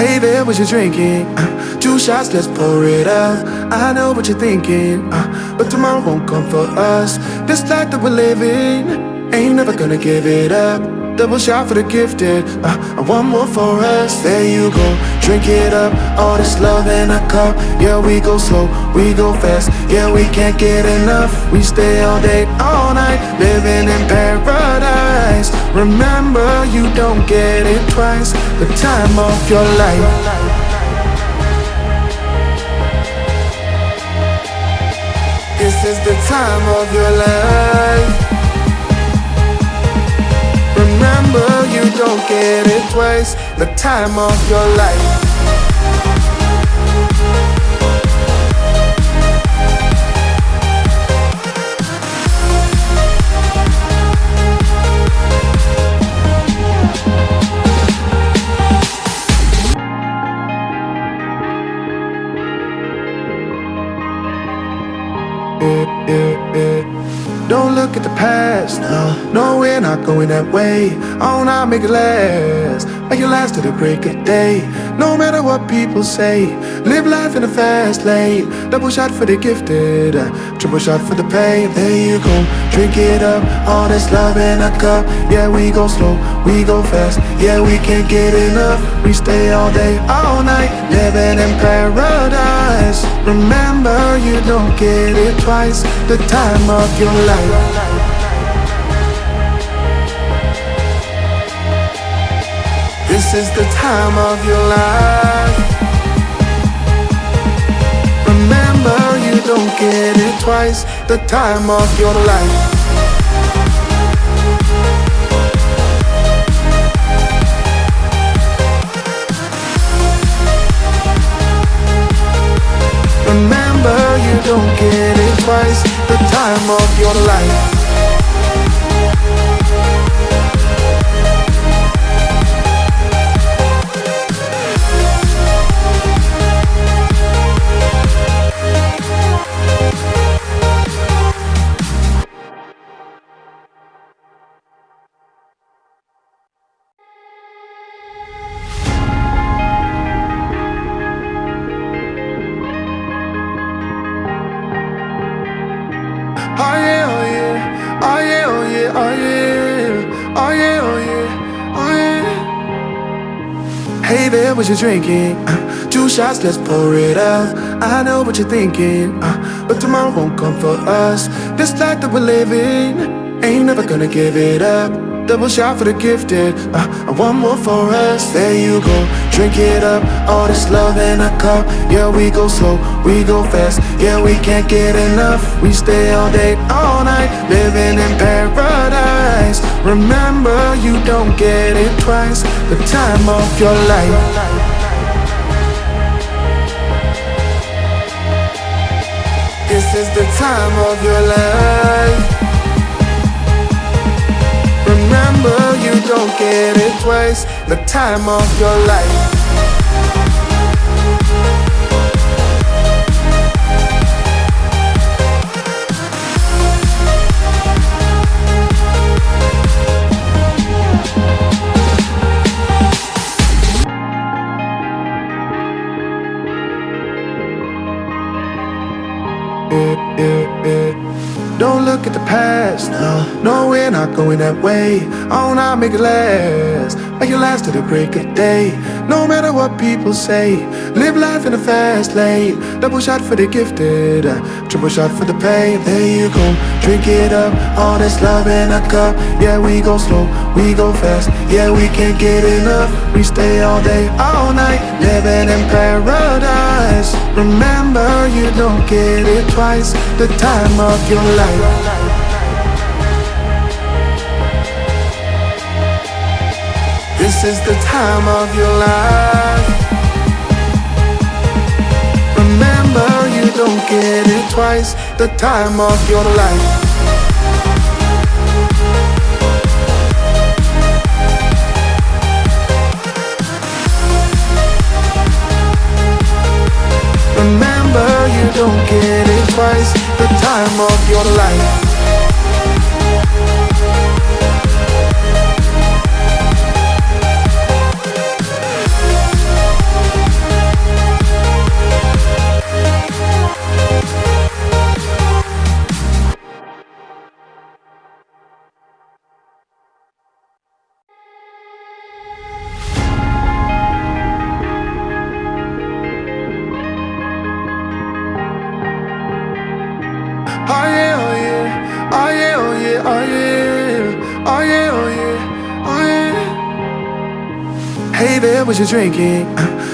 Hey there, what you drinking? 2 shots, let's pour it up. I know what you're thinking, but tomorrow won't come for us. This life that we're living, ain't never gonna give it up. Double shot for the gifted, and one more for us. There you go, drink it up. All this love in a cup. Yeah, we go slow, we go fast. Yeah, we can't get enough. We stay all day, all night, living in paradise. Remember, you don't get it twice. The time of your life. This is the time of your life. Remember, you don't get it twice. The time of your life. Don't look at the past, no, we're not going that way. Oh, now make it last, make it last to the break of day. No matter what people say, live life in a fast lane. Double shot for the gifted, triple shot for the pain. There you go, drink it up. All this love in a cup. Yeah, we go slow, we go fast. Yeah, we can't get enough. We stay all day, all night, living in paradise. Remember, you don't get it twice. The time of your life. This is the time of your life. Remember, you don't get it twice. The time of your life. Remember, you don't get it twice. The time of your life. Oh yeah, oh yeah, oh yeah, oh yeah, oh yeah, oh yeah, oh yeah, oh yeah. Hey there, what you drinking? 2 shots, let's pour it up. I know what you're thinking, but tomorrow won't come for us. This life that we're living, ain't never gonna give it up. Double shot for the gifted, and one more for us. There you go, drink it up. All this love in a cup. Yeah, we go slow, we go fast. Yeah, we can't get enough. We stay all day, all night, living in paradise. Remember, you don't get it twice. The time of your life. This is the time of your life. Remember, you don't get it twice. The time of your life. Don't look at the past, no, we're not going that way. Oh, now make it last to the break of day. No matter what people say, live life in a fast lane. Double shot for the gifted, triple shot for the pain. There you go, drink it up. All this love in a cup. Yeah, we go slow, we go fast. Yeah, we can't get enough. We stay all day, all night, living in paradise. Remember, you don't get it twice. The time of your life. This is the time of your life. Remember, you don't get it twice. The time of your life. Remember, you don't get it twice. The time of your life. Hey there, what you drinking?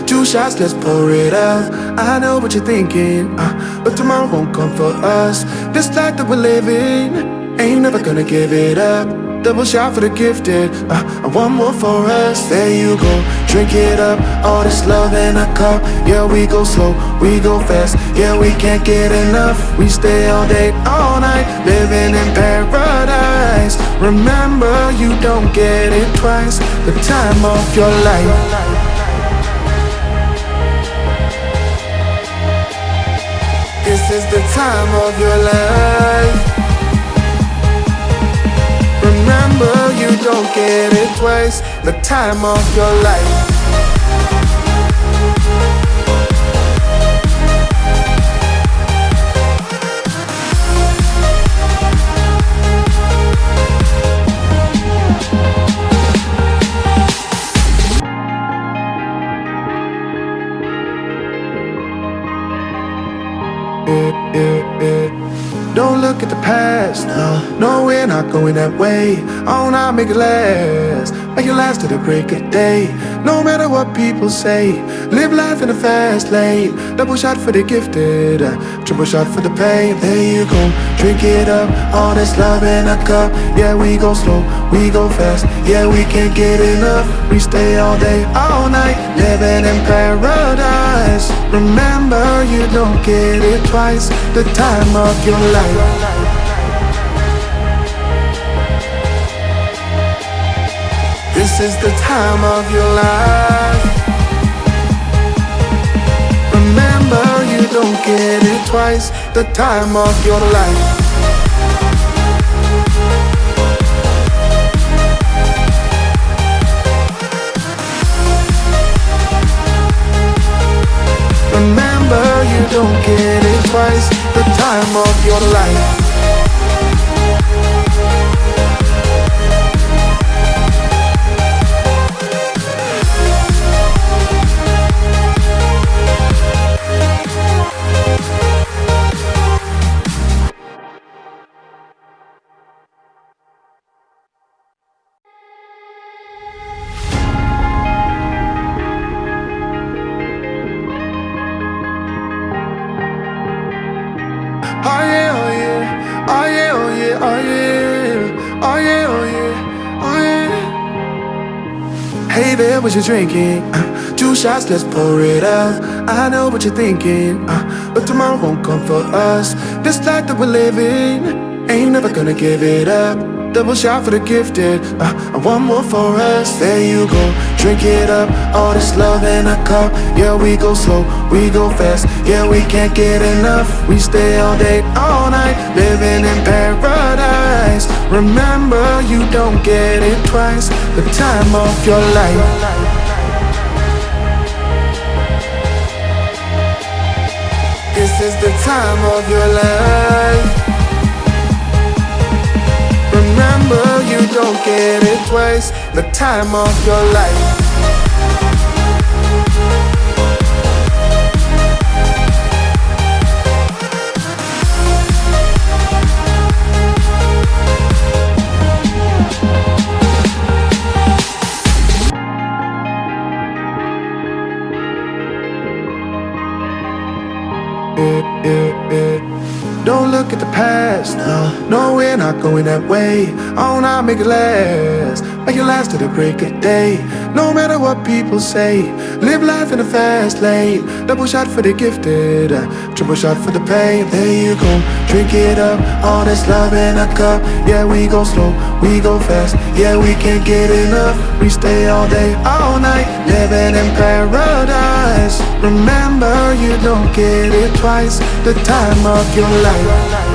2 shots, let's pour it out. I know what you're thinking, but tomorrow won't come for us. This life that we're living, ain't never gonna give it up. Double shot for the gifted, and one more for us. There you go, drink it up. All this love in a cup. Yeah, we go slow, we go fast. Yeah, we can't get enough. We stay all day, all night, living in paradise. Remember, you don't get it twice. The time of your life. This is the time of your life. Remember, you don't get it twice. The time of your life. Don't look at the past, no, we're not going that way. Oh, now make it last, make it last to the break of day. No matter what people say, live life in the fast lane. Double shot for the gifted, triple shot for the pain. There you go, drink it up, all this love in a cup. Yeah, we go slow, we go fast. Yeah, we can't get enough. We stay all day, all night, living in paradise. Remember, you don't get it twice. The time of your life. This is the time of your life. Remember, you don't get it twice. The time of your life. Remember, you don't get it twice. The time of your life. Oh yeah, oh yeah, oh yeah, oh yeah, oh yeah, oh yeah, oh yeah, oh yeah. Hey there, what you drinking? 2 shots, let's pour it out. I know what you're thinking, but tomorrow won't come for us. This life that we're living, ain't never gonna give it up. Double shot for the gifted, and one more for us. There you go, drink it up. All this love in a cup. Yeah, we go slow, we go fast. Yeah, we can't get enough. We stay all day, all night, living in paradise. Remember, you don't get it twice. The time of your life. This is the time of your life. Remember, you don't get it twice. The time of your life. Don't look at the past, no, we're not going that way. Oh, now make it last to the break of day. No matter what people say, live life in the fast lane. Double shot for the gifted, triple shot for the pain. There you go, drink it up, all this love in a cup. Yeah, we go slow, we go fast. Yeah, we can't get enough. We stay all day, all night, living in paradise. Remember, you don't get it twice. The time of your life.